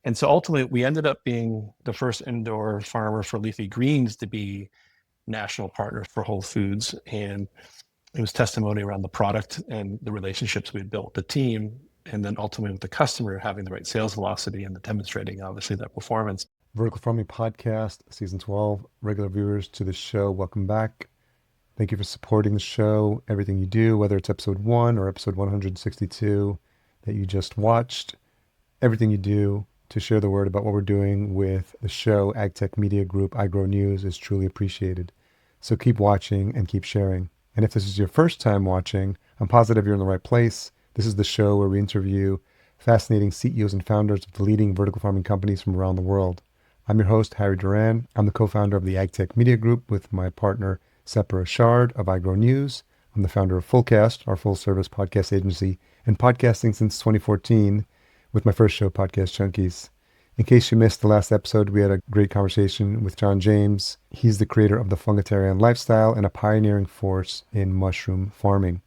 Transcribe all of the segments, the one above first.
And so ultimately, we ended up being the first indoor farmer for leafy greens to be national partners for Whole Foods. And it was testimony around the product and the relationships we had built with the team, and then ultimately with the customer having the right sales velocity and demonstrating, obviously, that performance. Vertical Farming Podcast, Season 12. Regular viewers to the show, welcome back. Thank you for supporting the show, everything you do, whether it's episode 1 or episode 162 that you just watched. Everything you do to share the word about what we're doing with the show, AgTech Media Group, iGrow News, is truly appreciated. So keep watching and keep sharing. And if this is your first time watching, I'm positive you're in the right place. This is the show where we interview fascinating CEOs and founders of the leading vertical farming companies from around the world. I'm your host, Harry Duran. I'm the co-founder of the AgTech Media Group with my partner, Sepra Ashard of iGrow News. I'm the founder of Fullcast, our full-service podcast agency, and podcasting since 2014 with my first show, Podcast Junkies. In case you missed the last episode, we had a great conversation with John James. He's the creator of the Fungitarian lifestyle and a pioneering force in mushroom farming.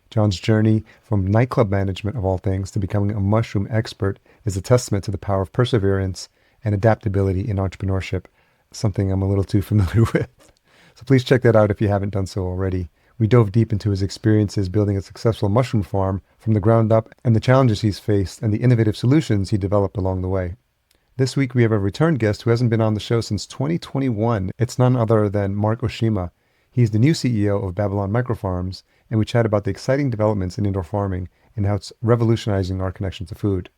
John's journey from nightclub management, of all things, to becoming a mushroom expert is a testament to the power of perseverance and adaptability in entrepreneurship, something I'm a little too familiar with. So please check that out if you haven't done so already. We dove deep into his experiences building a successful mushroom farm from the ground up and the challenges he's faced and the innovative solutions he developed along the way. This week, we have a return guest who hasn't been on the show since 2021. It's none other than Marc Oshima. He's the new CEO of Babylon Microfarms, and we chat about the exciting developments in indoor farming and how it's revolutionizing our connection to food.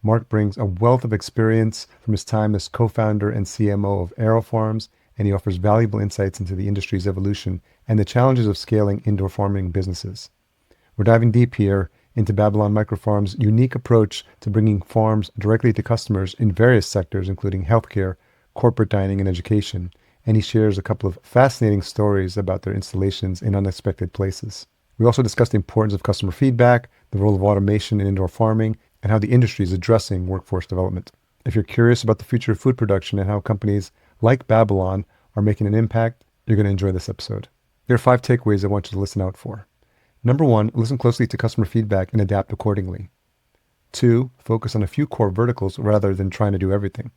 Marc brings a wealth of experience from his time as co-founder and CMO of AeroFarms, and he offers valuable insights into the industry's evolution and the challenges of scaling indoor farming businesses. We're diving deep here into Babylon Microfarms' unique approach to bringing farms directly to customers in various sectors, including healthcare, corporate dining, and education. And he shares a couple of fascinating stories about their installations in unexpected places. We also discuss the importance of customer feedback, the role of automation in indoor farming, and how the industry is addressing workforce development. If you're curious about the future of food production and how companies like Babylon are making an impact, you're going to enjoy this episode. There are 5 takeaways I want you to listen out for. Number 1, listen closely to customer feedback and adapt accordingly. 2, focus on a few core verticals rather than trying to do everything.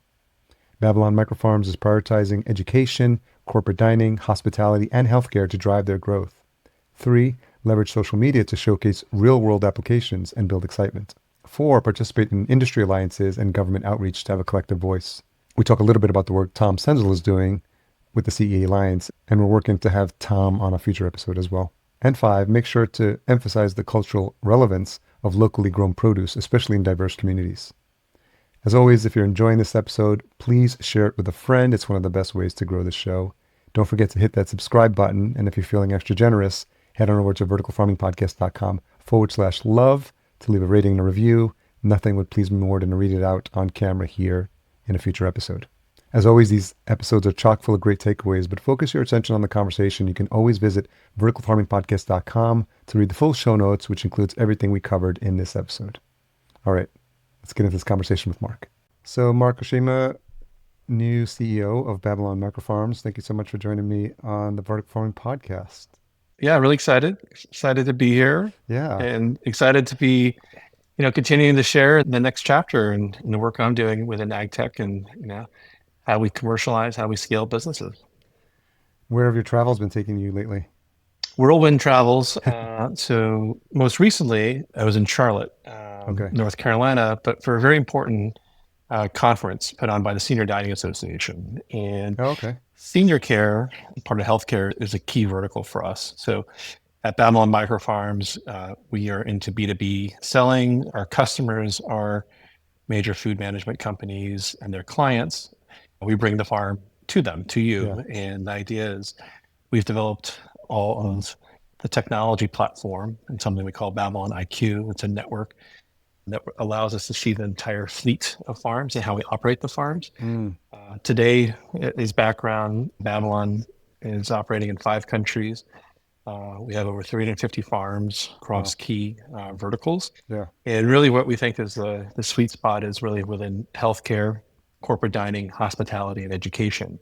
Babylon Microfarms is prioritizing education, corporate dining, hospitality, and healthcare to drive their growth. 3, leverage social media to showcase real-world applications and build excitement. 4, participate in industry alliances and government outreach to have a collective voice. We talk a little bit about the work Tom Senzel is doing with the CEA Alliance, and we're working to have Tom on a future episode as well. And 5, make sure to emphasize the cultural relevance of locally grown produce, especially in diverse communities. As always, if you're enjoying this episode, please share it with a friend. It's one of the best ways to grow the show. Don't forget to hit that subscribe button. And if you're feeling extra generous, head on over to verticalfarmingpodcast.com/love to leave a rating and a review. Nothing would please me more than to read it out on camera here in a future episode. As always, these episodes are chock full of great takeaways, but focus your attention on the conversation. You can always visit verticalfarmingpodcast.com to read the full show notes, which includes everything we covered in this episode. All right, let's get into this conversation with Marc. So Marc Oshima, new CEO of Babylon Microfarms. Thank you so much for joining me on the Vertical Farming Podcast. Yeah, really excited to be here, Yeah. and excited to be, continuing to share the next chapter and the work I'm doing within AgTech and, how we commercialize, how we scale businesses. Where have your travels been taking you lately? Whirlwind travels. So most recently, I was in Charlotte, Okay. North Carolina, but for a very important conference put on by the Senior Dining Association. And Oh, okay. senior care, part of healthcare, is a key vertical for us. So at Babylon Microfarms, we are into B2B selling. Our customers are major food management companies and their clients. We bring the farm to them, to Yeah. you. And the idea is we've developed all of the technology platform and something we call Babylon IQ. It's a network that allows us to see the entire fleet of farms and how we operate the farms. Mm. Today, his background, Babylon is operating in 5 countries. We have over 350 farms across key verticals. Yeah. And really what we think is the sweet spot is really within healthcare, corporate dining, hospitality, and education.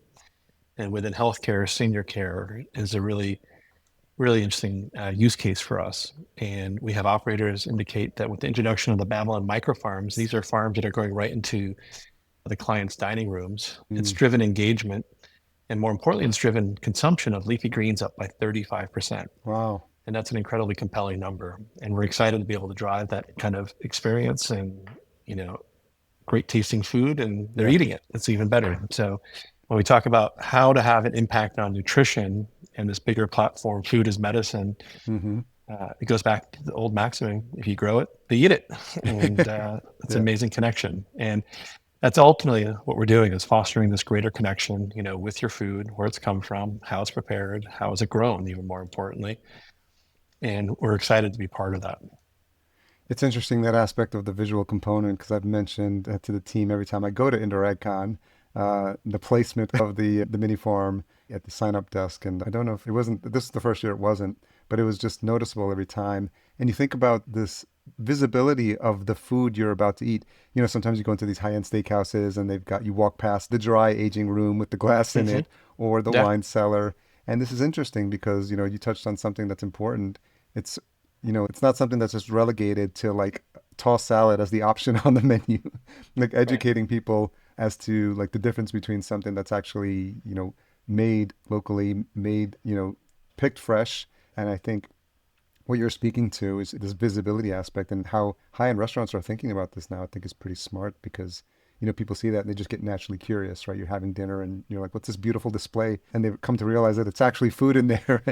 And within healthcare, senior care is a really really interesting use case for us. And we have operators indicate that with the introduction of the Babylon Microfarms, these are farms that are going right into the client's dining rooms. It's Mm, driven engagement, and more importantly, it's driven consumption of leafy greens up by 35%. wow. And that's an incredibly compelling number. And we're excited to be able to drive that kind of experience and, you know, great tasting food, and they're Yeah. eating it. It's even better. So when we talk about how to have an impact on nutrition and this bigger platform, food is medicine, Hmm. it goes back to the old maxim: if you grow it, they eat it, and it's an Yeah. amazing connection. And that's ultimately what we're doing, is fostering this greater connection, you know, with your food, where it's come from, how it's prepared, how is it grown, even more importantly. And we're excited to be part of that. It's interesting that aspect of the visual component because I've mentioned to the team every time I go to Indoor AgCon, the placement of the mini farm at the sign up desk. And I don't know if it wasn't, this is the first year it wasn't, but it was just noticeable every time. And you think about this visibility of the food you're about to eat. You know, sometimes you go into these high-end steakhouses and they've got, you walk past the dry aging room with the glass in Mm-hmm. it or the Yeah. wine cellar. And this is interesting because, you know, you touched on something that's important. It's it's not something that's just relegated to like toss salad as the option on the menu. Like Right. educating people as to like the difference between something that's actually, made locally, made, picked fresh. And I think what you're speaking to is this visibility aspect and how high-end restaurants are thinking about this now. I think is pretty smart because people see that and they just get naturally curious, right? You're having dinner and you're like, what's this beautiful display? And they've come to realize that it's actually food in there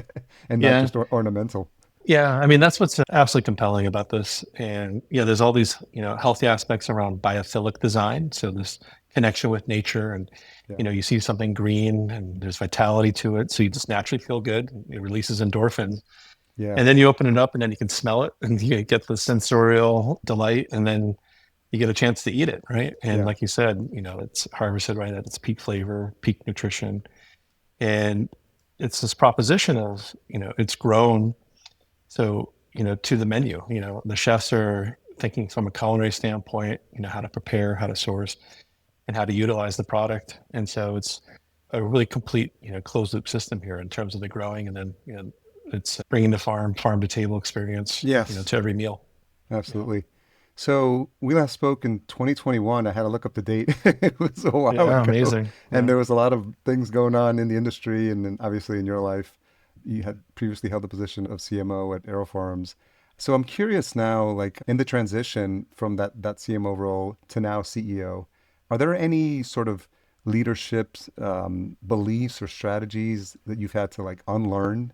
and not Yeah. just ornamental. Yeah, I mean, that's what's absolutely compelling about this. And yeah, there's all these, you know, healthy aspects around biophilic design. So this connection with nature, and, Yeah. you know, you see something green and there's vitality to it. So you just naturally feel good. It releases endorphins. Yeah. And then you open it up and then you can smell it and you get the sensorial delight, and then you get a chance to eat it. Right. And Yeah. like you said, you know, it's harvested right at its peak flavor, peak nutrition. And it's this proposition of, you know, it's grown, so, you know, to the menu, you know, the chefs are thinking from a culinary standpoint, you know, how to prepare, how to source, and how to utilize the product. And so it's a really complete, you know, closed loop system here in terms of the growing, and then, you know, it's bringing the farm to table experience, you know, Yes, to every meal. Yeah. absolutely. So we last spoke in 2021. I had to look up the date. It was a while Yeah. ago. Amazing. And Yeah. there was a lot of things going on in the industry and then obviously in your life. You had previously held the position of CMO at AeroFarms. So I'm curious now, like in the transition from that CMO role to now CEO, are there any sort of leadership beliefs or strategies that you've had to like unlearn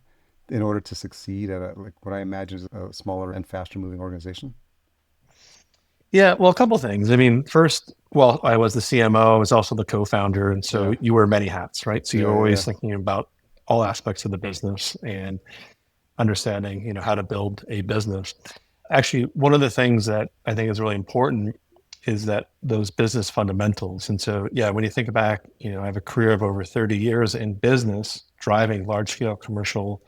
in order to succeed at like what I imagine is a smaller and faster moving organization? Yeah. Well, a couple things. I mean, first, well, I was the CMO, I was also the co-founder. And so Yeah, you wear many hats, right? So you're yeah, yeah, always thinking about all aspects of the business and understanding, you know, how to build a business. Actually, one of the things that I think is really important is that those business fundamentals. And so, yeah, when you think back, you know, I have a career of over 30 years in business, driving large scale commercial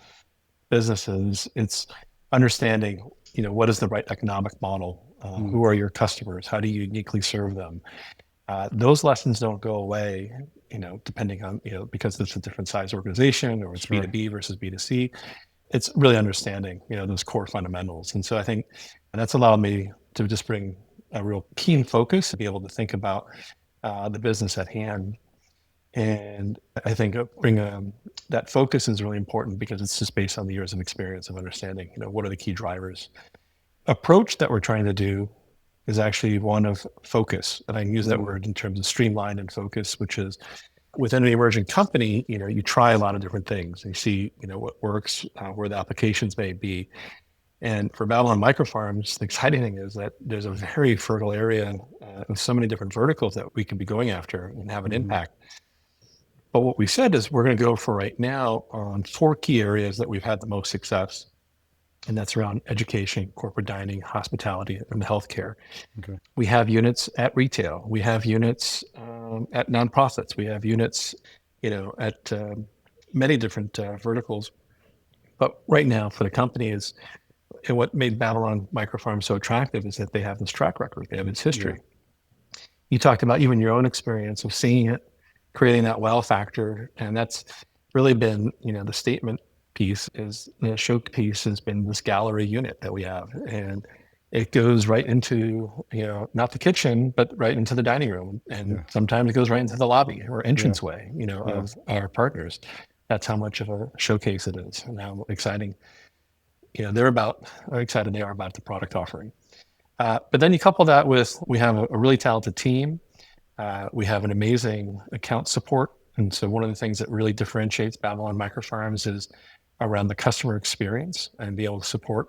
businesses. It's understanding, you know, what is the right economic model? mm, Who are your customers? How do you uniquely serve them? Those lessons don't go away, you know, depending on, you know, because it's a different size organization, or it's sure. B2B versus B2C. It's really understanding, you know, those core fundamentals. And so I think, and that's allowed me to just bring a real keen focus to be able to think about the business at hand. And I think bring that focus is really important because it's just based on the years of experience of understanding, you know, what are the key drivers. Approach that we're trying to do is actually one of focus. And I use that Mm, word in terms of streamline and focus, which is within an emerging company, you know, you try a lot of different things. You see, you know, what works, where the applications may be. And for Babylon Microfarms, the exciting thing is that there's a very fertile area of so many different verticals that we can be going after and have an hmm. impact. But what we said is we're going to go for right now on four key areas that we've had the most success. And that's around education, corporate dining, hospitality, and healthcare. Okay. We have units at retail. We have units at nonprofits. We have units, you know, at many different verticals. But right now, for the company is, and what made Babylon Microfarm so attractive is that they have this track record. They have its Yeah. history. You talked about even your own experience of seeing it, creating that wow factor, and that's really been, you know, the statement. piece is the showpiece has been this gallery unit that we have, and it goes right into, not the kitchen, but right into the dining room, and Yeah. sometimes it goes right into the lobby or Yeah. entranceway, Yeah. of our partners. That's how much of a showcase it is, and how exciting, they're about how excited they are about the product offering. But then you couple that with, we have a really talented team. We have an amazing account support. And so one of the things that really differentiates Babylon Microfarms is around the customer experience and be able to support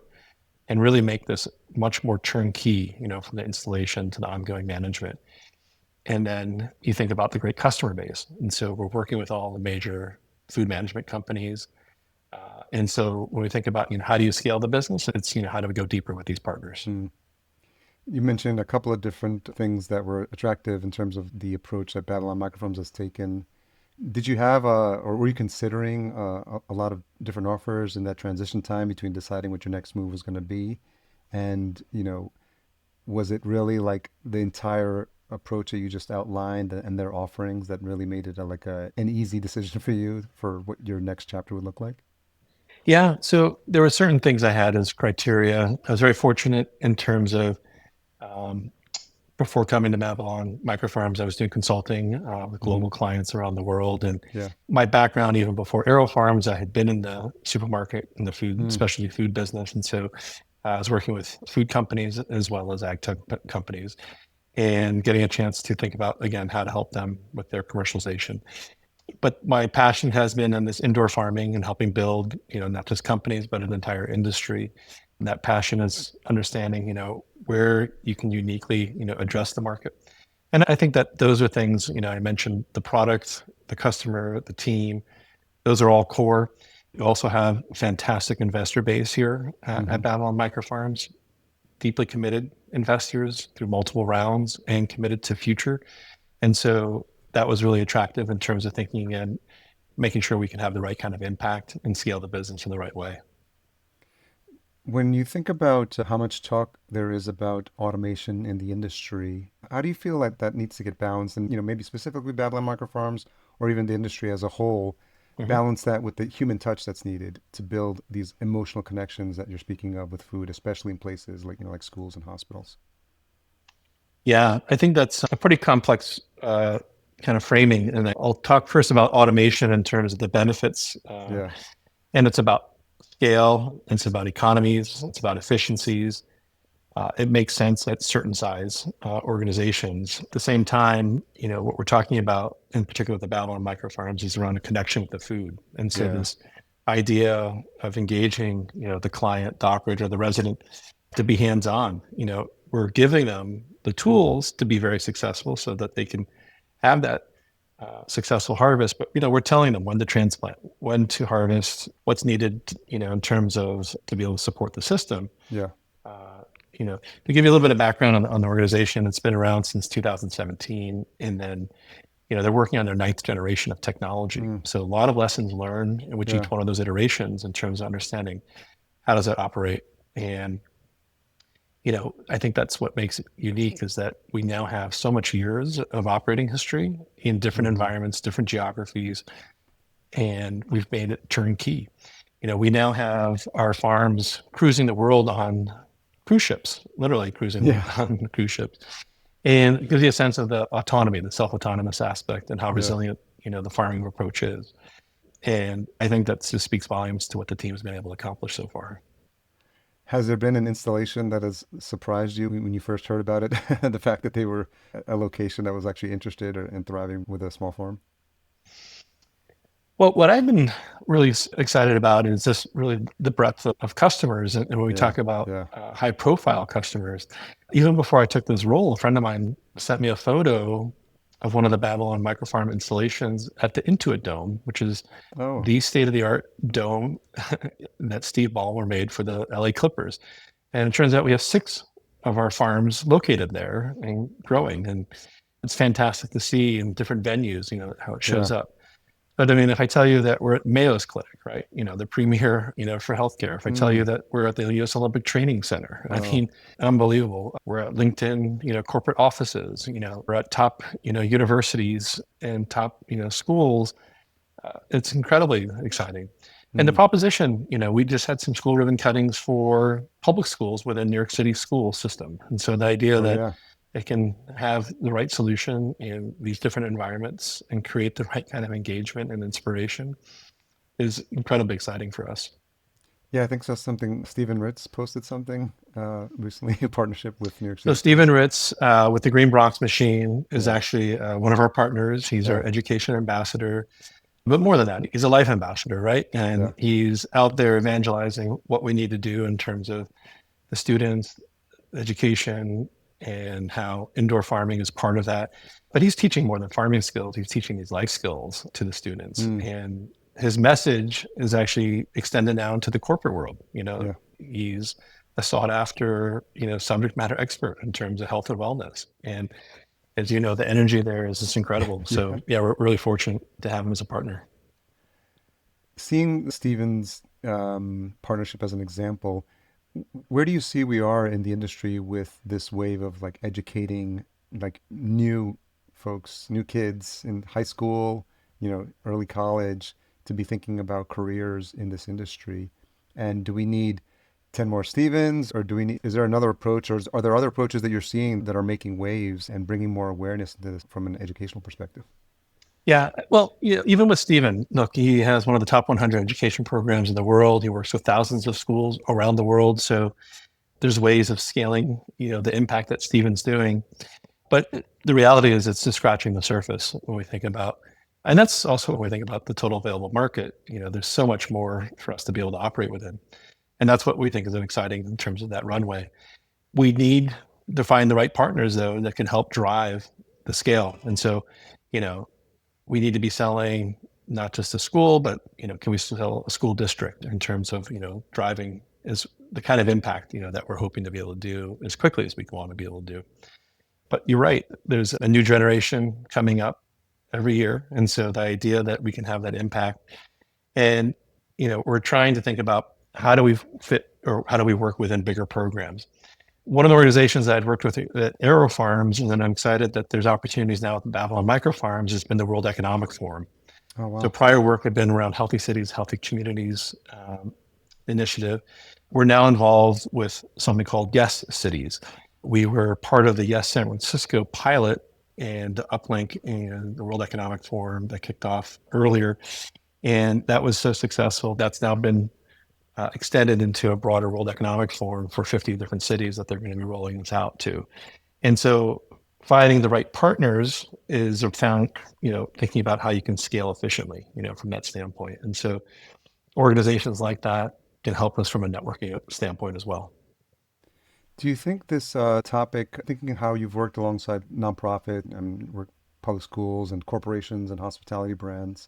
and really make this much more turnkey, from the installation to the ongoing management. And then you think about the great customer base. And so we're working with all the major food management companies. And so when we think about, how do you scale the business, it's, how do we go deeper with these partners? Mm. You mentioned a couple of different things that were attractive in terms of the approach that Babylon Microfarms has taken. Did you have or were you considering a lot of different offers in that transition time between deciding what your next move was going to be? And, was it really like the entire approach that you just outlined and their offerings that really made it an easy decision for you for what your next chapter would look like? Yeah. So there were certain things I had as criteria. I was very fortunate in terms of, um, before coming to Babylon Microfarms, I was doing consulting with Hmm. global clients around the world. And Yeah. my background, even before AeroFarms, I had been in the supermarket and the food, Mm. specialty food business. And so I was working with food companies as well as AgTech companies, and getting a chance to think about, again, how to help them with their commercialization. But my passion has been in this indoor farming and helping build, not just companies, but an entire industry. And that passion is understanding, where you can uniquely, address the market. And I think that those are things, I mentioned the product, the customer, the team, those are all core. You also have a fantastic investor base here Hmm. at Babylon Microfarms, deeply committed investors through multiple rounds and committed to future. And so that was really attractive in terms of thinking and making sure we can have the right kind of impact and scale the business in the right way. When you think about how much talk there is about automation in the industry, how do you feel like that needs to get balanced? And, maybe specifically Babylon Microfarms or even the industry as a whole, Mhm. balance that with the human touch that's needed to build these emotional connections that you're speaking of with food, especially in places like, like schools and hospitals. Yeah, I think that's a pretty complex kind of framing. And I'll talk first about automation in terms of the benefits. Yeah. And it's about scale, it's about economies, it's about efficiencies. It makes sense at certain size organizations. At the same time, what we're talking about, in particular with the Babylon Microfarms, is around a connection with the food. And so Yeah. this idea of engaging, the client, the operator, the resident to be hands-on, we're giving them the tools to be very successful so that they can have that successful harvest. But, we're telling them when to transplant, when to harvest, what's needed, in terms of to be able to support the system. Yeah. uh, to give you a little bit of background on the organization, it's been around since 2017, and then they're working on their ninth generation of technology. Mm. So a lot of lessons learned in which Yeah. each one of those iterations in terms of understanding how does that operate. And I think that's what makes it unique is that we now have so much years of operating history in different Hmm. environments, different geographies, and we've made it turnkey. We now have our farms cruising the world on cruise ships, literally cruising Yeah. on cruise ships. And it gives you a sense of the autonomy, the self-autonomous aspect, and how Yeah. resilient, the farming approach is. And I think that just speaks volumes to what the team's been able to accomplish so far. Has there been an installation that has surprised you when you first heard about it? The fact that they were a location that was actually interested or, and thriving with a small farm? Well, what I've been really excited about is just really the breadth of customers. And when we Yeah. talk about Yeah. high profile customers, even before I took this role, a friend of mine sent me a photo of one of the Babylon microfarm installations at the Intuit Dome, which is Oh. the state of the art dome that Steve Ballmer made for the LA Clippers. And it turns out we have 6 of our farms located there and growing. And it's fantastic to see in different venues, how it shows Yeah. up. But I mean, if I tell you that we're at Mayo's Clinic, right? The premier, for healthcare. If I tell you Mm. that we're at the U.S. Olympic Training Center, I Oh. mean, unbelievable. We're at LinkedIn, corporate offices. We're at top, universities and top, schools. It's incredibly exciting. And the Mm. proposition, we just had some school ribbon cuttings for public schools within New York City school system. And so the idea Oh that yeah. it can have the right solution in these different environments and create the right kind of engagement and inspiration is incredibly exciting for us. Yeah, I think so. Something Stephen Ritz posted something recently, a partnership with New York So City Stephen schools. Ritz with the Green Bronx Machine is Yeah, actually one of our partners. He's yeah, our education ambassador, but more than that, he's a life ambassador, right? yeah. And he's out there evangelizing what we need to do in terms of the students, education, and how indoor farming is part of that. But he's teaching more than farming skills. He's teaching these life skills to the students. Mm, And his message is actually extended down to the corporate world. yeah, He's a sought after, subject matter expert in terms of health and wellness. And as you know, the energy there is just incredible. yeah. So yeah, we're really fortunate to have him as a partner. Seeing Stephen's partnership as an example, where do you see we are in the industry with this wave of like educating like new folks, new kids in high school, early college to be thinking about careers in this industry? And do we need 10 more Stevens, or is there another approach, or are there other approaches that you're seeing that are making waves and bringing more awareness into this from an educational perspective? Yeah, well, even with Stephen, look, he has one of the top 100 education programs in the world. He works with thousands of schools around the world. So there's ways of scaling, the impact that Stephen's doing. But the reality is it's just scratching the surface when we think about, and that's also when we think about the total available market. There's so much more for us to be able to operate within. And that's what we think is exciting in terms of that runway. We need to find the right partners, though, that can help drive the scale. And so, you know, we need to be selling not just a school, but can we sell a school district in terms of driving is the kind of impact that we're hoping to be able to do as quickly as we want to be able to do. But you're right, there's a new generation coming up every year, and so the idea that we can have that impact, and we're trying to think about how do we fit or how do we work within bigger programs. One of the organizations that I'd worked with at Aero Farms, and then I'm excited that there's opportunities now with Babylon Microfarms, has been the World Economic Forum. Oh, So wow. prior work had been around healthy cities, healthy communities initiative. We're now involved with something called Yes Cities. We were part of the Yes San Francisco pilot and Uplink and the World Economic Forum that kicked off earlier. And that was so successful. That's now been extended into a broader World Economic Forum for 50 different cities that they're going to be rolling this out to. And so finding the right partners is found, thinking about how you can scale efficiently, from that standpoint. And so organizations like that can help us from a networking standpoint as well. Do you think this topic, thinking how you've worked alongside nonprofit and work public schools and corporations and hospitality brands,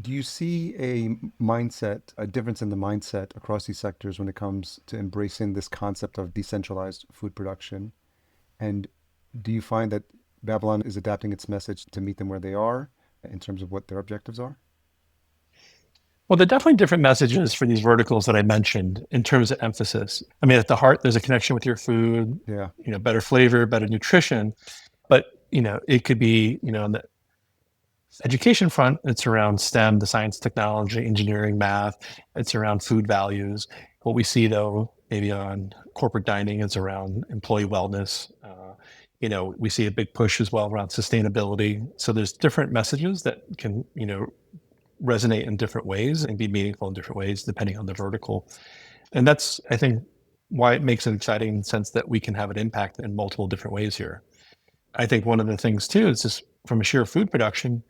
do you see a mindset, a difference in the mindset across these sectors when it comes to embracing this concept of decentralized food production? And do you find that Babylon is adapting its message to meet them where they are in terms of what their objectives are? Well, there are definitely different messages for these verticals that I mentioned in terms of emphasis. I mean, at the heart, there's a connection with your food, Yeah. better flavor, better nutrition. But, it could be, on the education front, it's around STEM, the science, technology, engineering, math. It's around food values. What we see, though, maybe on corporate dining is around employee wellness. We see a big push as well around sustainability. So there's different messages that can, resonate in different ways and be meaningful in different ways depending on the vertical. And that's, I think, why it makes it exciting in the sense that we can have an impact in multiple different ways here. I think one of the things too is just from a sheer food production,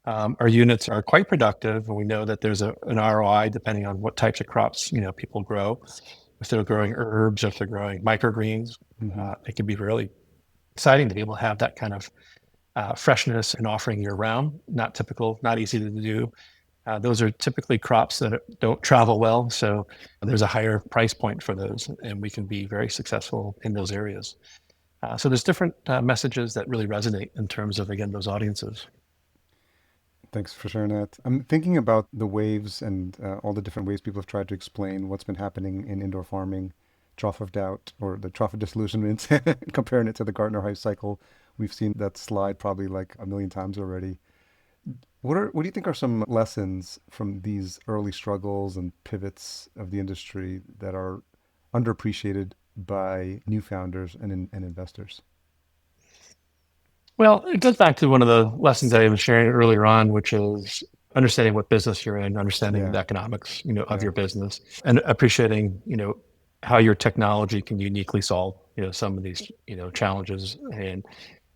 our units are quite productive, and we know that there's an ROI depending on what types of crops people grow. If they're growing herbs, if they're growing microgreens, Hmm. it can be really exciting to be able to have that kind of freshness and offering year round. Not typical, not easy to do. Those are typically crops that don't travel well, so there's a higher price point for those, and we can be very successful in those areas. So there's different messages that really resonate in terms of, again, those audiences. Thanks for sharing that. I'm thinking about the waves and all the different ways people have tried to explain what's been happening in indoor farming, trough of doubt or the trough of disillusionment, comparing it to the Gartner hype cycle. We've seen that slide probably like a million times already. What do you think are some lessons from these early struggles and pivots of the industry that are underappreciated by new founders and investors? Well, it goes back to one of the lessons that I was sharing earlier on, which is understanding what business you're in, understanding Yeah, the economics, of yeah. your business, and appreciating, how your technology can uniquely solve, some of these, challenges. And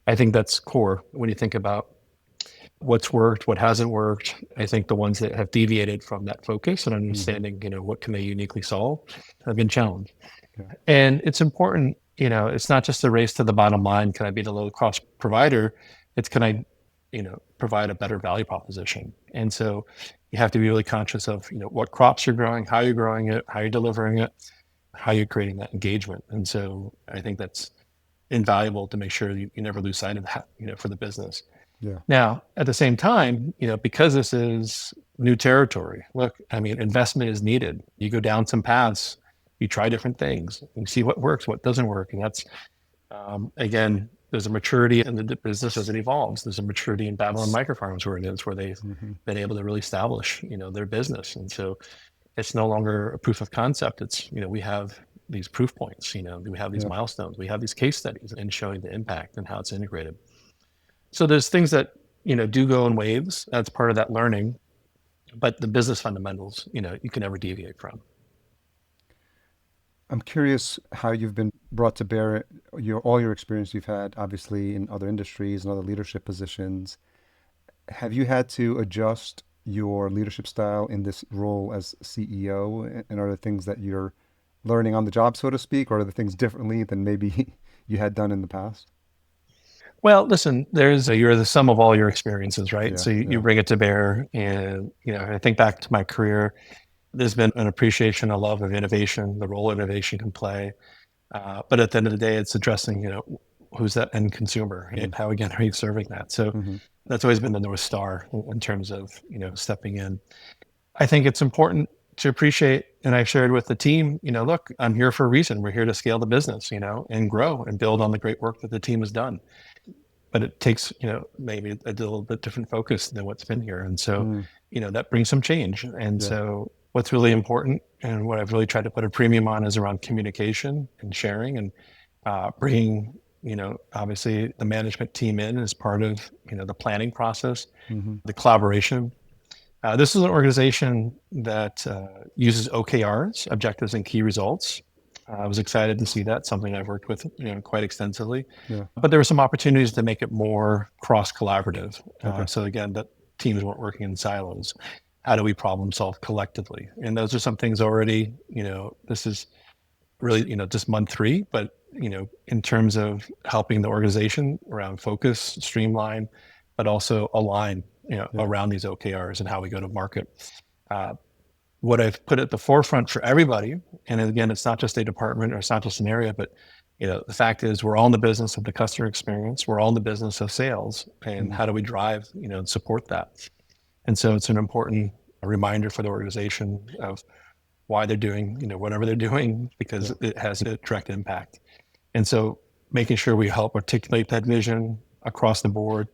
I think that's core when you think about what's worked, what hasn't worked. I think the ones that have deviated from that focus and Hmm. understanding, what can they uniquely solve have been challenged. Yeah, And it's important, it's not just a race to the bottom line. Can I be the low cost provider? It's can I, provide a better value proposition? And so you have to be really conscious of, what crops you're growing, how you're growing it, how you're delivering it, how you're creating that engagement. And so I think that's invaluable to make sure you never lose sight of that, for the business. yeah. Now, at the same time, because this is new territory, look, I mean, investment is needed. You go down some paths, you try different things, you see what works, what doesn't work. And that's, again, there's a maturity in the business as it evolves. There's a maturity in Babylon Microfarms where it is, where they've Hmm. been able to really establish, their business. And so it's no longer a proof of concept. It's, we have these proof points, we have these Yeah. milestones, we have these case studies and showing the impact and how it's integrated. So there's things that, do go in waves. That's part of that learning, but the business fundamentals, you can never deviate from. I'm curious how you've been brought to bear your all your experience you've had, obviously in other industries and other leadership positions. Have you had to adjust your leadership style in this role as CEO? And are there things that you're learning on the job, so to speak, or are there things differently than maybe you had done in the past? Well, listen, you're the sum of all your experiences, right? Yeah, So you yeah. bring it to bear. And, I think back to my career, there's been an appreciation, a love of innovation, the role innovation can play. But at the end of the day, it's addressing, who's that end consumer Mm, and how, again, are you serving that? So mm-hmm. that's always been the North Star in terms of, stepping in. I think it's important to appreciate, and I've shared with the team, look, I'm here for a reason. We're here to scale the business, and grow and build on the great work that the team has done. But it takes, maybe a little bit different focus than what's been here. And so, Mm, that brings some change. And yeah. so what's really important and what I've really tried to put a premium on is around communication and sharing and bringing, obviously the management team in as part of, the planning process, Mm-hmm. the collaboration. This is an organization that uses OKRs, objectives and key results. I was excited to see that, something I've worked with, quite extensively. Yeah. But there were some opportunities to make it more cross collaborative. Okay. So again, that teams weren't working in silos. How do we problem solve collectively? And those are some things already. This is really, just month three, but in terms of helping the organization around focus, streamline, but also align, Yeah. around these OKRs and how we go to market. Uh, what I've put at the forefront for everybody, and again, it's not just a department or it's not just an area, but the fact is we're all in the business of the customer experience. We're all in the business of sales, and Mm, how do we drive, and support that? And so it's an important reminder for the organization of why they're doing, whatever they're doing, because yeah. it has a direct impact. And so making sure we help articulate that vision across the board,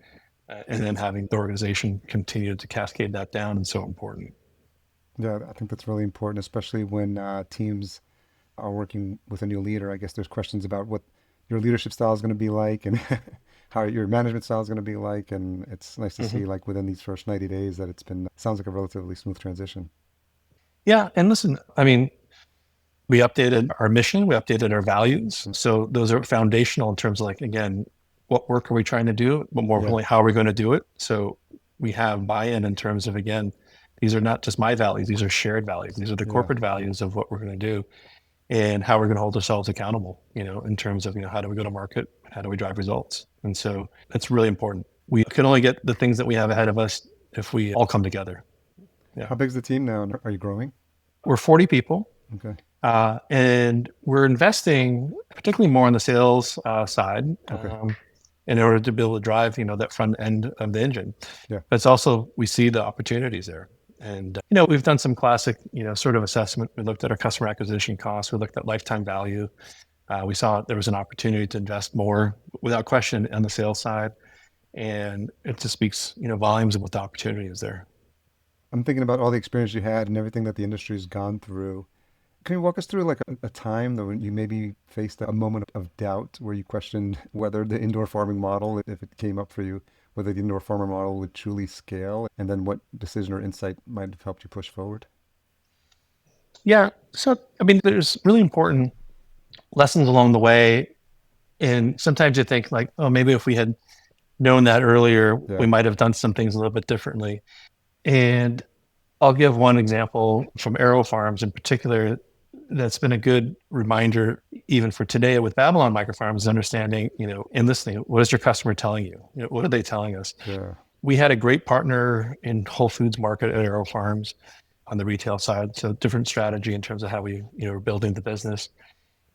and then having the organization continue to cascade that down is so important. Yeah. I think that's really important, especially when teams are working with a new leader. I guess there's questions about what your leadership style is going to be like and how your management style is going to be like. And it's nice to Mm-hmm. see, like, within these first 90 days that it's been, sounds like a relatively smooth transition. Yeah, and listen, I mean, we updated our mission, we updated our values. Mm, So those are foundational in terms of, like, again, what work are we trying to do, but more yeah. importantly, how are we going to do it? So we have buy-in in terms of, again, these are not just my values, these are shared values. These are the Yeah. corporate values of what we're going to do and how we're going to hold ourselves accountable, in terms of, how do we go to market? How do we drive results? And so that's really important. We can only get the things that we have ahead of us if we all come together. Yeah. How big's the team now? And are you growing? We're 40 people. Okay. And we're investing particularly more on the sales side, Okay. in order to be able to drive, that front end of the engine. Yeah. But it's also, we see the opportunities there. And, we've done some classic, sort of assessment. We looked at our customer acquisition costs. We looked at lifetime value. We saw there was an opportunity to invest more without question on the sales side. And it just speaks, volumes of what the opportunity is there. I'm thinking about all the experience you had and everything that the industry's gone through. Can you walk us through like a time that when you maybe faced a moment of doubt where you questioned whether the indoor farming model, if it came up for you, whether the indoor farmer model would truly scale, and then what decision or insight might have helped you push forward? Yeah. So, I mean, there's really important lessons along the way. And sometimes you think like, oh, maybe if we had known that earlier, we Yeah. might have done some things a little bit differently. And I'll give one example from Aero Farms in particular that's been a good reminder even for today with Babylon Microfarms, understanding, and listening, what is your customer telling you? What are they telling us? Yeah. We had a great partner in Whole Foods market at Aero Farms on the retail side. So different strategy in terms of how we, were building the business.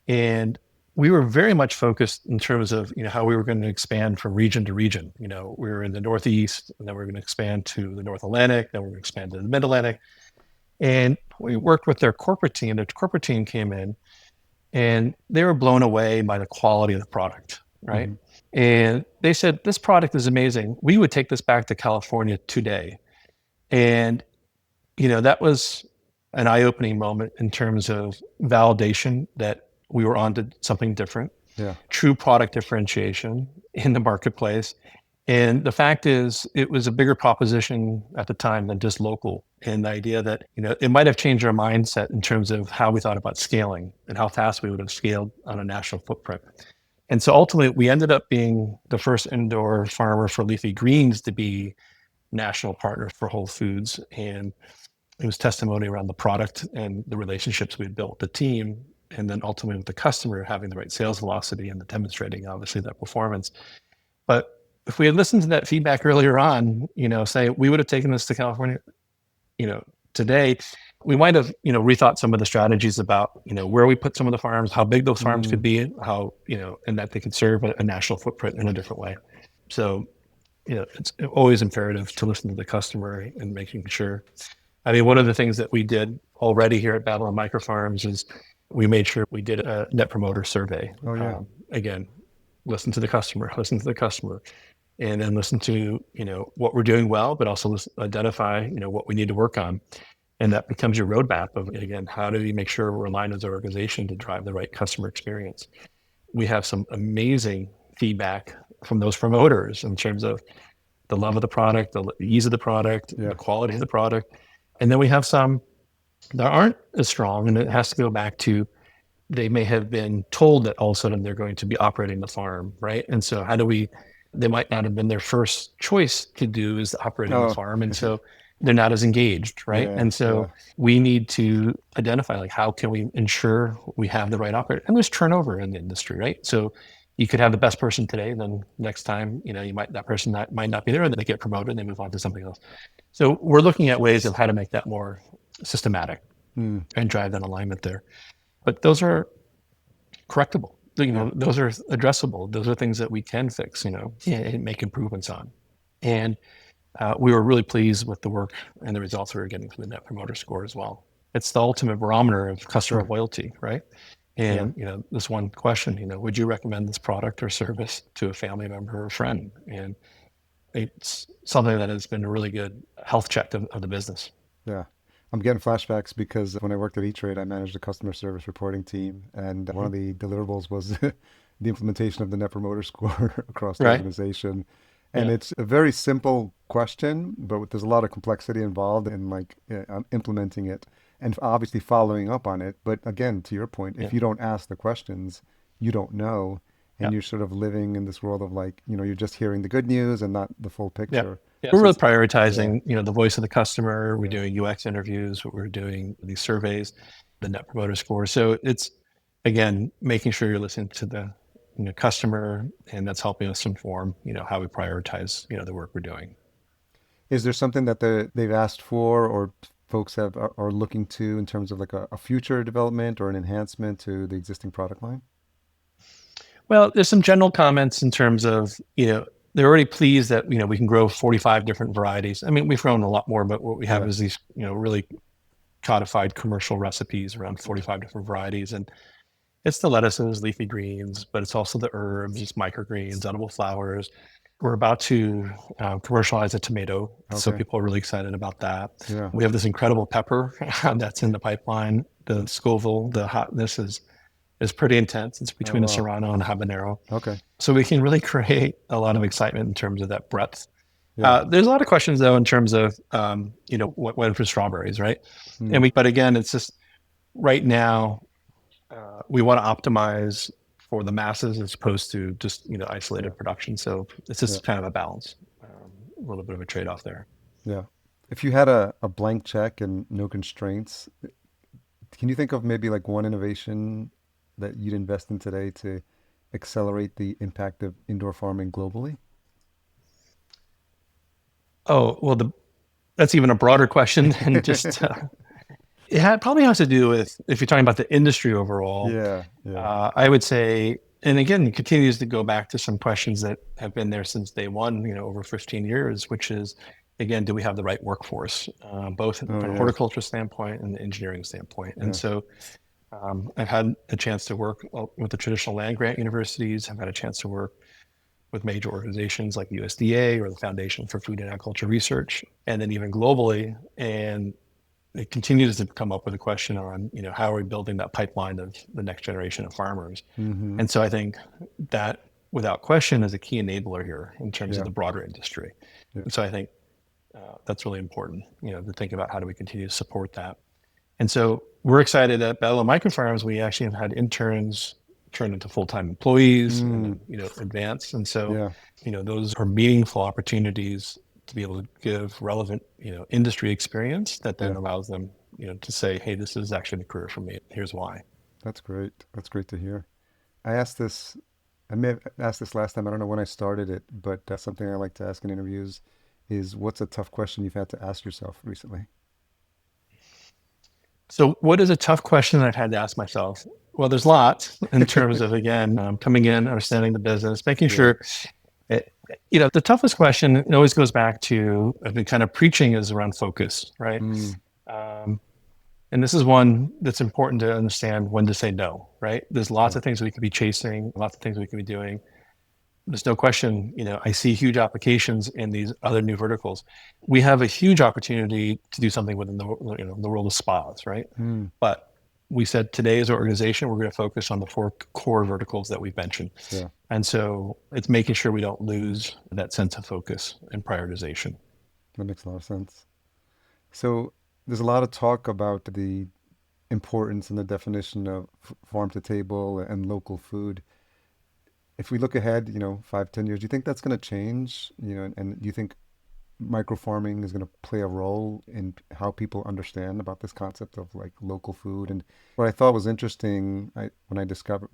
And we were very much focused in terms of, how we were going to expand from region to region. We were in the Northeast, and then we are going to expand to the North Atlantic, then we're going to expand to the Mid Atlantic. And we worked with their corporate team. Their corporate team came in and they were blown away by the quality of the product, right? Hmm. And they said, this product is amazing. We would take this back to California today. And, that was an eye opening moment in terms of validation that we were onto something different, Yeah. true product differentiation in the marketplace. And the fact is, it was a bigger proposition at the time than just local. And the idea that, it might have changed our mindset in terms of how we thought about scaling and how fast we would have scaled on a national footprint. And so ultimately, we ended up being the first indoor farmer for leafy greens to be national partner for Whole Foods. And it was testimony around the product and the relationships we had built with the team. And then ultimately with the customer having the right sales velocity and demonstrating, obviously, that performance. But if we had listened to that feedback earlier on, say we would have taken this to California, today, we might have, rethought some of the strategies about, where we put some of the farms, how big those farms could Mm. be, how, and that they could serve a national footprint in a different way. So, it's always imperative to listen to the customer and making sure. I mean, one of the things that we did already here at Babylon Microfarms is we made sure we did a net promoter survey. Oh yeah. Again, listen to the customer, and then listen to, what we're doing well, but also identify, what we need to work on. And that becomes your roadmap of, again, how do we make sure we're aligned as an organization to drive the right customer experience? We have some amazing feedback from those promoters in terms of the love of the product, the ease of the product, Yeah. the quality of the product. And then we have some that aren't as strong. And it has to go back to, they may have been told that all of a sudden they're going to be operating the farm, right? And so how do we, they might not have been their first choice to do is operating the Oh. farm. And so they're not as engaged, right? Yeah. And so Yeah. we need to identify like, how can we ensure we have the right operator? And there's turnover in the industry, right? So you could have the best person today, then next time, you might, that person might not be there, and then they get promoted and they move on to something else. So we're looking at ways of how to make that more systematic Mm. and drive that alignment there. But those are correctable. Yeah. Those are addressable. Those are things that we can fix, and make improvements on. And we were really pleased with the work and the results we were getting from the Net Promoter Score as well. It's the ultimate barometer of customer Sure. loyalty, right? Yeah. And this one question, would you recommend this product or service to a family member or friend? And it's something that has been a really good health check of the business. Yeah. I'm getting flashbacks because when I worked at E-Trade, I managed a customer service reporting team, and one Mm-hmm. of the deliverables was the implementation of the Net Promoter Score across the Right? organization. And Yeah. it's a very simple question, but there's a lot of complexity involved in like implementing it and obviously following up on it. But again, to your point, Yeah. if you don't ask the questions, you don't know, Yeah. and you're sort of living in this world of like, you're just hearing the good news and not the full Yeah. picture. Yeah. We're So really it's, yeah, prioritizing, the voice of the customer. We're yeah. doing UX interviews. We're doing these surveys, the Net Promoter Score. So it's, again, making sure you're listening to the customer, and that's helping us inform, how we prioritize, the work we're doing. Is there something that they've asked for or folks are looking to in terms of like a future development or an enhancement to the existing product line? Well, there's some general comments in terms of, they're already pleased that, we can grow 45 different varieties. I mean, we've grown a lot more, but what we have Yeah. is these, really codified commercial recipes around 45 different varieties. And it's the lettuces, leafy greens, but it's also the herbs, it's microgreens, edible flowers. We're about to commercialize a tomato, so Okay. people are really excited about that. Yeah. We have this incredible pepper that's in the pipeline. The Scoville, the hotness is pretty intense. It's Oh, between a wow. Serrano and a Habanero. Okay. So we can really create a lot of excitement in terms of that breadth. Yeah. There's a lot of questions though in terms of what went for strawberries, right? Mm. But again, it's just right now we want to optimize for the masses as opposed to just Yeah. isolated production. So it's Yeah. just kind of a balance, a little bit of a trade off there. Yeah. If you had a blank check and no constraints, can you think of maybe like one innovation that you'd invest in today to accelerate the impact of indoor farming globally? Oh well, that's even a broader question than just. Probably has to do with if you're talking about the industry overall. Yeah. Yeah. I would say, and again, it continues to go back to some questions that have been there since day one, over 15 years, which is, again, do we have the right workforce, both Oh, from a yeah. horticulture standpoint and the engineering standpoint? And Yeah. so I've had a chance to work with the traditional land grant universities. I've had a chance to work with major organizations like USDA or the Foundation for Food and Agriculture Research, and then even globally. And it continues to come up with a question on, how are we building that pipeline of the next generation of farmers? Mm-hmm. And so I think that without question is a key enabler here in terms of Yeah. the broader industry. Yeah. And so I think that's really important, to think about how do we continue to support that. And so we're excited at Babylon Microfarms. We actually have had interns turn into full-time employees and Mm. then, advance. And so, Yeah. those are meaningful opportunities to be able to give relevant, industry experience that then Yeah. allows them, to say, hey, this is actually the career for me. Here's why. That's great. That's great to hear. I asked this, I may have asked this last time. I don't know when I started it, but something I like to ask in interviews is what's a tough question you've had to ask yourself recently? So what is a tough question I've had to ask myself? Well, there's lots in terms of, again, coming in, understanding the business, making Yeah. sure the toughest question, it always goes back to, I've been kind of preaching, is around focus, right? Mm. Um, and this is one that's important to understand when to say no, right? There's lots Yeah. of things we could be chasing, lots of things we could be doing. There's no question, I see huge applications in these other new verticals. We have a huge opportunity to do something within the world of spas, right? Mm. But we said today as an organization, we're going to focus on the four core verticals that we've mentioned. Yeah. And so it's making sure we don't lose that sense of focus and prioritization. That makes a lot of sense. So there's a lot of talk about the importance and the definition of farm to table and local food. If we look ahead, 5, 10 years, do you think that's going to change? And do you think micro farming is going to play a role in how people understand about this concept of like local food? And what I thought was interesting, when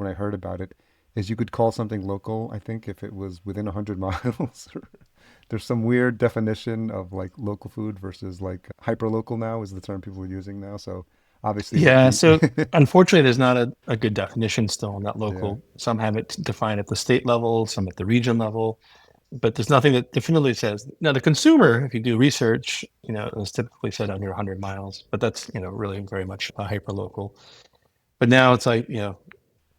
I heard about it, is you could call something local, I think, if it was within 100 miles. There's some weird definition of like local food versus like hyper local now is the term people are using now. So obviously with Yeah. the So unfortunately, there's not a good definition still on that yeah. local. Some have it defined at the state level, some at the region level, but there's nothing that definitively says. Now, the consumer, if you do research, is typically said under 100 miles, but that's, really very much a hyper local. But now it's like,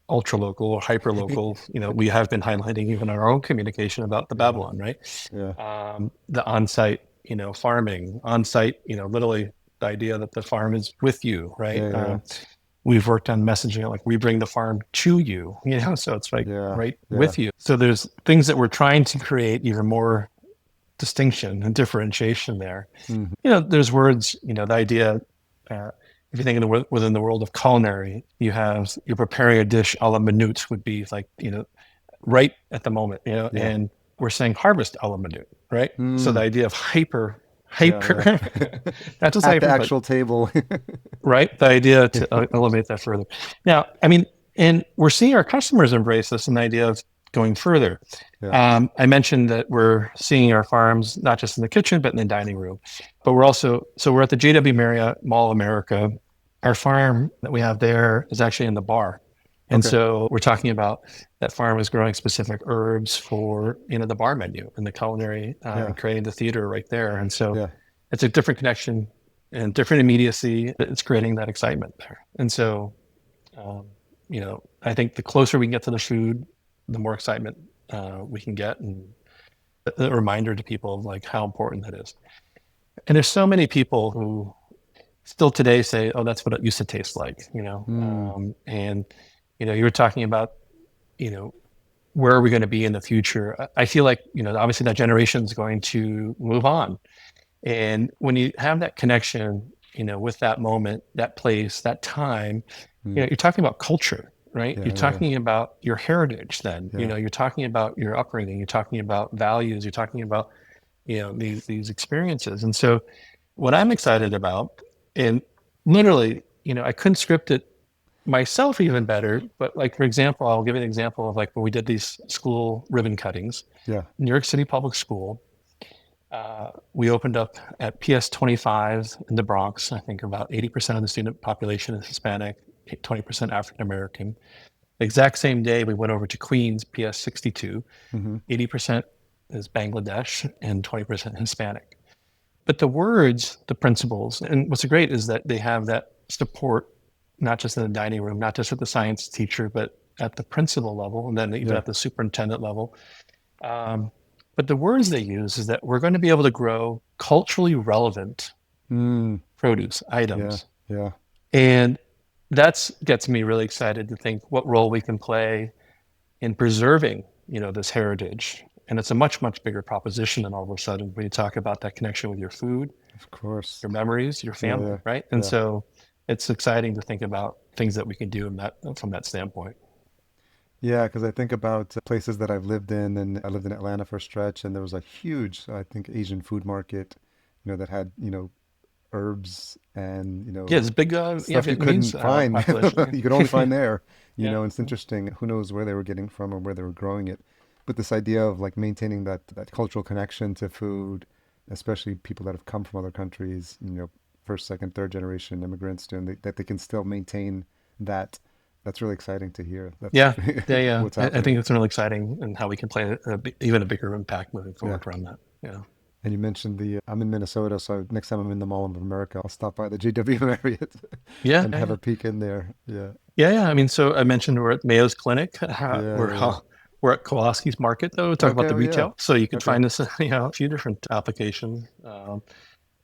ultra local or hyper local. We have been highlighting even our own communication about the Yeah. Babylon, right? Yeah. The on-site, farming, on-site, literally the idea that the farm is with you, right? Yeah. Yeah. We've worked on messaging like we bring the farm to you, so it's like Yeah. right Yeah. with you. So there's things that we're trying to create even more distinction and differentiation there. Hmm. There's words, the idea, uh, if you think within the world of culinary, you're preparing a dish a la minute would be like, right at the moment, Yeah. and we're saying harvest a la minute, right? So the Mm. idea of hyper, Yeah. Yeah. not just At the hyper, but actual table. right? The idea to elevate that further. Now, I mean, and we're seeing our customers embrace this and the idea of going further. Yeah. I mentioned that we're seeing our farms not just in the kitchen, but in the dining room. But we're at the JW Marriott Mall America. Our farm that we have there is actually in the bar. And Okay. so we're talking about that farm is growing specific herbs for, the bar menu and the culinary Yeah. and creating the theater right there. And so Yeah. it's a different connection and different immediacy. It's creating that excitement there. And so, I think the closer we can get to the food, the more excitement we can get. And a reminder to people of like how important that is. And there's so many people who still today say, "Oh, that's what it used to taste like," Mm, and you were talking about, you know, where are we going to be in the future? I feel like obviously that generation is going to move on, and when you have that connection, with that moment, that place, that time, mm. you're talking about culture, right? Yeah, You're yeah, yeah, talking about your heritage. Then yeah. you're talking about your upbringing. You're talking about values. You're talking about these experiences. And so what I'm excited about, and literally, I couldn't script it myself even better, but like for example, I'll give you an example of like when we did these school ribbon cuttings, Yeah. New York City Public School. We opened up at PS 25 in the Bronx. I think about 80% of the student population is Hispanic, 20% African American. The exact same day, we went over to Queens, PS 62. Mm-hmm. 80% is Bangladesh and 20% Hispanic. But the words, the principles, and what's great is that they have that support, not just in the dining room, not just at the science teacher, but at the principal level, and then even Yeah. at the superintendent level. Um, but the words they use is that we're going to be able to grow culturally relevant Mm, produce yeah, items. yeah. And that gets me really excited to think what role we can play in preserving, this heritage. And it's a much, much bigger proposition than all of a sudden when you talk about that connection with your food, Of course. your memories, your Yeah, family, yeah, right? And yeah. so it's exciting to think about things that we can do in that from that standpoint. Yeah, because I think about places that I've lived in, and I lived in Atlanta for a stretch, and there was a huge, I think, Asian food market, that had, herbs and, Yeah, it's big, yeah, stuff you couldn't Vietnamese find. population. You could only find there, Yeah, and it's interesting. Who knows where they were getting from or where they were growing it. But this idea of like maintaining that cultural connection to food, especially people that have come from other countries, first, second, third generation immigrants, and that they can still maintain that. That's really exciting to hear. That's yeah, yeah, yeah. what's I happening. think it's really exciting and how we can play even a bigger impact moving Yeah. forward around that. Yeah. And you mentioned I'm in Minnesota, so next time I'm in the Mall of America, I'll stop by the JW Marriott Yeah, and yeah, have yeah. a peek in there. Yeah. Yeah, yeah. I mean, so I mentioned we're at Mayo's Clinic. Yeah, We're yeah. we're at Kowalski's Market, though. We talk Okay, about the oh yeah. retail, so you could Okay. find this, a few different applications.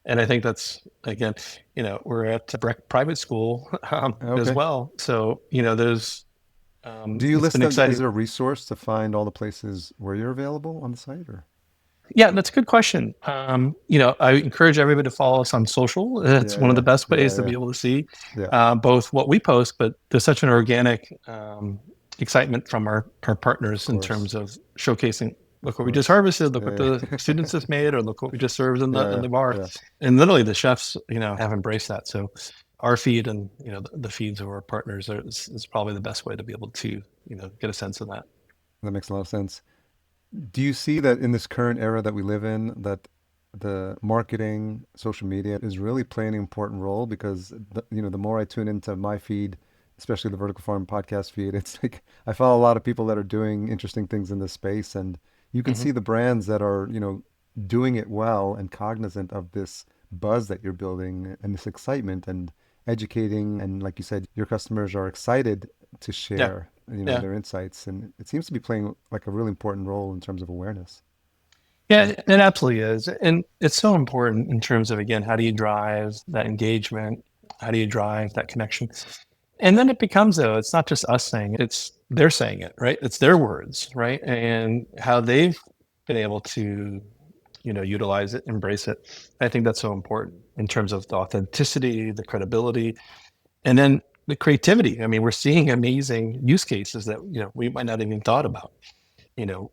And I think that's again, we're at a private school as Okay. well. So there's Do you it's list been them? Is exciting. there a resource to find all the places where you're available on the site or? Yeah, that's a good question. I encourage everybody to follow us on social. It's Yeah, one of the yeah, best ways yeah, to yeah, be able to see yeah. both what we post, but there's such an organic excitement from our Of partners in course. terms of showcasing. Of Look what we just course. harvested. Look what Yeah, the students just made, or look what we just served in the yeah, in the bar. yeah. And literally, the chefs, have embraced that. So, our feed and the feeds of our partners is probably the best way to be able to get a sense of that. That makes a lot of sense. Do you see that in this current era that we live in, that the marketing, social media is really playing an important role? Because the more I tune into my feed, especially the Vertical Farm podcast feed, it's like I follow a lot of people that are doing interesting things in this space, and you can Hmm. see the brands that are, doing it well and cognizant of this buzz that you're building and this excitement and educating, and like you said, your customers are excited to Yeah, share, yeah. their insights, and it seems to be playing like a really important role in terms of awareness. Yeah, it absolutely is. And it's so important in terms of, again, how do you drive that engagement? How do you drive that connection? And then it becomes, though, it's not just us saying it, it's they're saying it, right? It's their words, right? And how they've been able to, utilize it, embrace it. I think that's so important in terms of the authenticity, the credibility, and then the creativity. I mean, we're seeing amazing use cases that, we might not even thought about you know,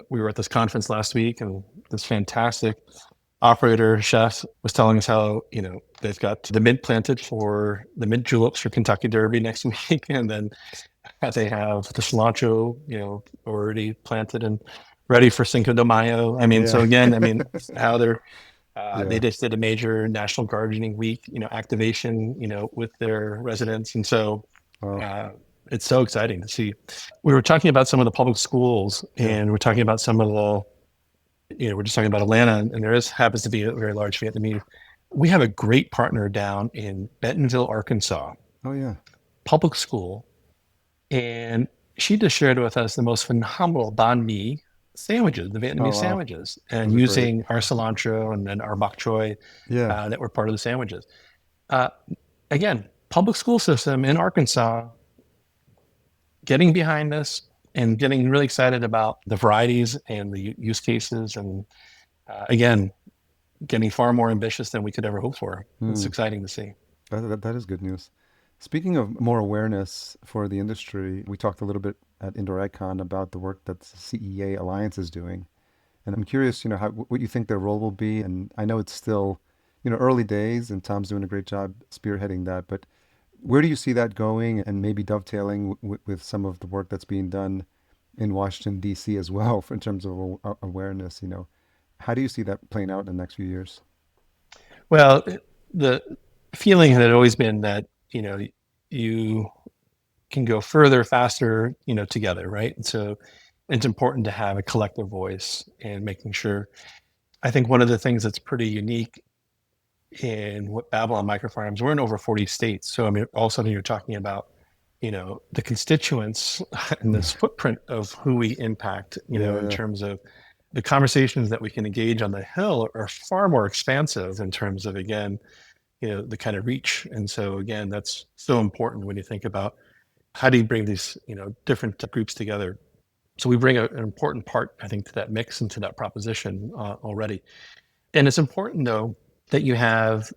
we were at this conference last week, and this fantastic operator chef was telling us how they've got the mint planted for the mint juleps for Kentucky Derby next week, and then they have the cilantro, already planted and ready for Cinco de Mayo. I mean, Yeah. so again, I mean, how they Yeah. just did a major National Gardening Week, activation, with their residents, and so Well, uh, it's so exciting to see. We were talking about some of the public schools, yeah. and we're talking about some of we're just talking about Atlanta, and there happens to be a very large Vietnamese. We have a great partner down in Bentonville, Arkansas, Oh, yeah. public school, and she just shared with us the most phenomenal banh mi sandwiches, the Oh Vietnamese wow, sandwiches, and those are great. using our cilantro and then our bok choy Yeah. that were part of the sandwiches. Uh, Again, public school system in Arkansas getting behind this and getting really excited about the varieties and the use cases, and again, getting far more ambitious than we could ever hope for. It's Hmm. exciting to see. That is good news. Speaking of more awareness for the industry, we talked a little bit at Indoor AgCon about the work that CEA Alliance is doing. And I'm curious, what you think their role will be. And I know it's still, early days, and Tom's doing a great job spearheading that. But where do you see that going, and maybe dovetailing with some of the work that's being done in Washington, D.C. as well, in terms of awareness? How do you see that playing out in the next few years? Well, the feeling had always been that, you know, you can go further, faster, together, right? And so it's important to have a collective voice and making sure. I think one of the things that's pretty unique in what Babylon Microfarms, we're in over 40 states. So I mean, all of a sudden you're talking about, the constituents and this footprint of who we impact, Yeah, in yeah, terms of the conversations that we can engage on the Hill are far more expansive in terms of, again, the kind of reach. And so again, that's so important when you think about how do you bring these, different groups together. So we bring an important part, I think, to that mix and to that proposition already. And it's important though that you have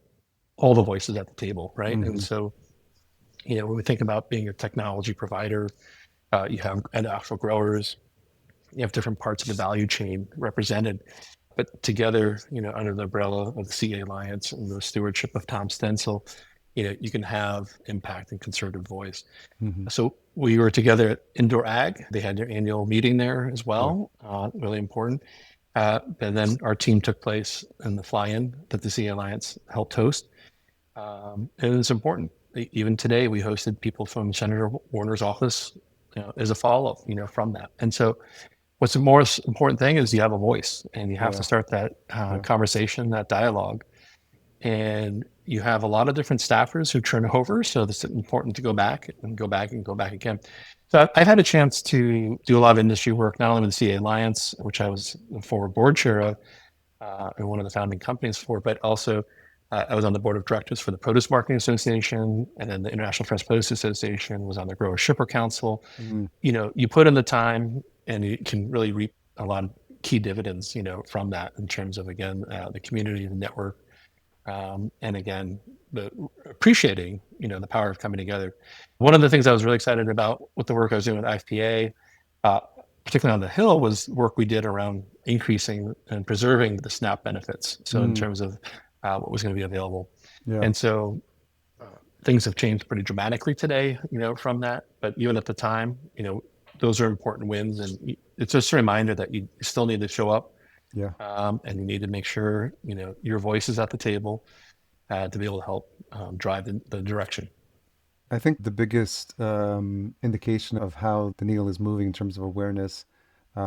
all the voices at the table, right? And hmm so, when we think about being a technology provider, you have actual growers, you have different parts of the value chain represented, but together, under the umbrella of the CEA Alliance and the stewardship of Tom Stencil, you can have impact and concerted voice. hmm So we were together at Indoor Ag. They had their annual meeting there as yeah, well, really important. And then our team took place in the fly-in that the CEA Alliance helped host. And it's important. Even today, we hosted people from Senator Warner's office, as a follow-up, from that. And so, what's the most important thing is you have a voice, and you have to yeah, start that yeah, conversation, that dialogue. And you have a lot of different staffers who turn over, so it's important to go back and go back and go back again. So I've had a chance to do a lot of industry work, not only with the CA Alliance, which I was the former board chair of, and one of the founding companies for, but also I was on the board of directors for the Produce Marketing Association, and then the International Fresh Produce Association, was on the Grower Shipper Council. mm, You put in the time, and you can really reap a lot of key dividends, from that in terms of, again, the community, the network, and again, the appreciating, the power of coming together. One of the things I was really excited about with the work I was doing with IFPA, uh, particularly on the Hill, was work we did around increasing and preserving the SNAP benefits. So in mm, terms of what was going to be available, yeah. and so things have changed pretty dramatically today, from that. But even at the time, those are important wins, and it's just a reminder that you still need to show up, Yeah. and you need to make sure your voice is at the table to be able to help drive the direction. I think the biggest indication of how the needle is moving in terms of awareness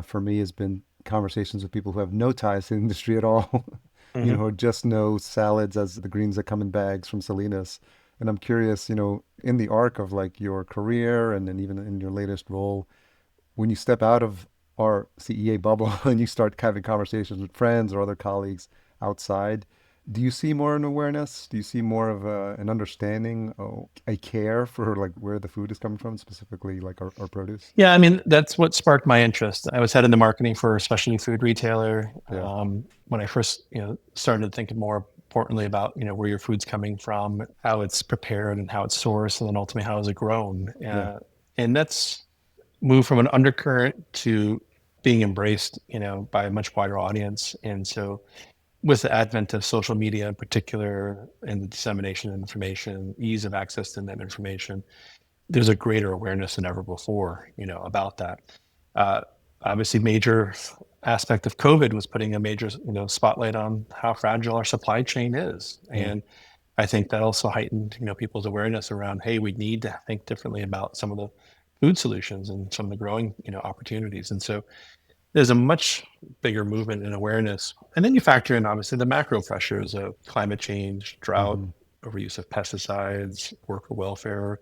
for me has been conversations with people who have no ties to the industry at all, Hmm. who just know salads as the greens that come in bags from Salinas. And I'm curious, in the arc of like your career and then even in your latest role, when you step out of our CEA bubble and you start having conversations with friends or other colleagues outside, do you see more an awareness? Do you see more of an understanding, a care for like where the food is coming from, specifically like our produce? Yeah, I mean, that's what sparked my interest. I was head into marketing for a specialty food retailer. Yeah, When I first, started thinking more importantly about, where your food's coming from, how it's prepared and how it's sourced, and then ultimately how is it grown. yeah, And that's moved from an undercurrent to being embraced, by a much wider audience. And so with the advent of social media in particular and the dissemination of information, ease of access to that information, there's a greater awareness than ever before, about that. Uh, Obviously, major aspect of COVID was putting a major, spotlight on how fragile our supply chain is, yeah. and I think that also heightened, people's awareness around, hey, we need to think differently about some of the food solutions and some of the growing, opportunities, and so there's a much bigger movement and awareness. And then you factor in obviously the macro pressures of climate change, drought, hmm overuse of pesticides, worker welfare,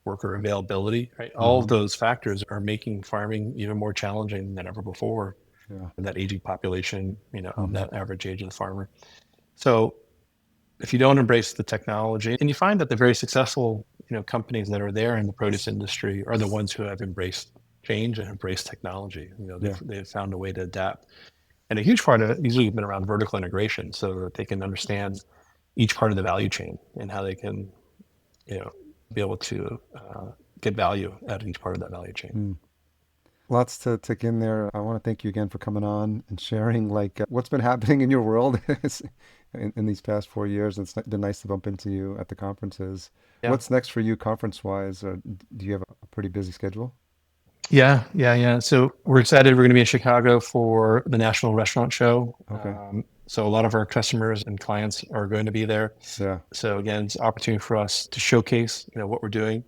worker availability, right? All of hmm those factors are making farming even more challenging than ever before. Yeah. and that aging population, of Hmm. that average age of the farmer. So if you don't embrace the technology, and you find that the very successful, companies that are there in the produce industry are the ones who have embraced change and embraced technology. Yeah. They've found a way to adapt. And a huge part of it usually been around vertical integration so that they can understand each part of the value chain and how they can, you know, be able to get value out of each part of that value chain. Mm. Lots to take in there. I want to thank you again for coming on and sharing what's been happening in your world in these past 4 years. It's been nice to bump into you at the conferences. Yeah. What's next for you conference wise? Do you have a pretty busy schedule? Yeah. So we're excited. We're going to be in Chicago for the National Restaurant Show. Okay. So a lot of our customers and clients are going to be there. Yeah. So again, it's an opportunity for us to showcase, what we're doing.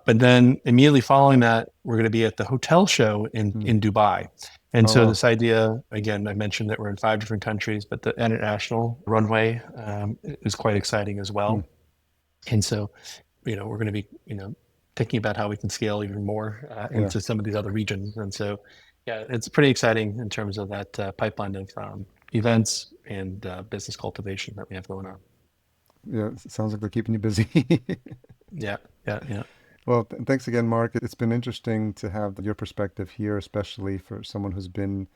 But then immediately following that, we're going to be at the hotel show in Mm. in Dubai. And Oh, so wow. this idea, again, I mentioned that we're in 5 different countries, but the international runway is quite exciting as Mm. well. And so, we're going to be, thinking about how we can scale even more Yeah. into some of these other regions. And so, yeah, it's pretty exciting in terms of that pipeline of events and business cultivation that we have going on. Yeah. Sounds like they're keeping you busy. Yeah, yeah. Well, thanks again, Mark. It's been interesting to have your perspective here, especially for someone who's been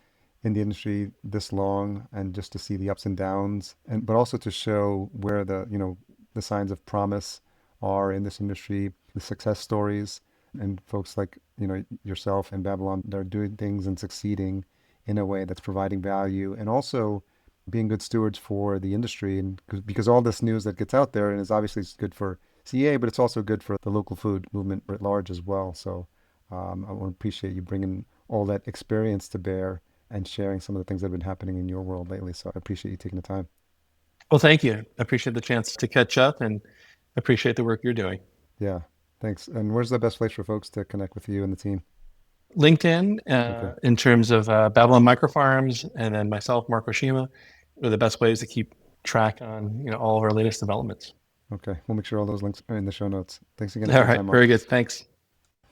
in the industry this long, and just to see the ups and downs, and but also to show where the signs of promise are in this industry, the success stories, and folks like yourself and Babylon that are doing things and succeeding in a way that's providing value, and also being good stewards for the industry, and because all this news that gets out there and is obviously good for CEA, but it's also good for the local food movement at large as well. So I want to appreciate you bringing all that experience to bear and sharing some of the things that have been happening in your world lately. So I appreciate you taking the time. Well, thank you. I appreciate the chance to catch up and appreciate the work you're doing. Yeah, thanks. And where's the best place for folks to connect with you and the team? LinkedIn, Okay. in terms of Babylon Microfarms, and then myself, Marc Oshima, are the best ways to keep track on all of our latest developments. Okay. We'll make sure all those links are in the show notes. Thanks again for All your right, time, very Mark. good. Thanks.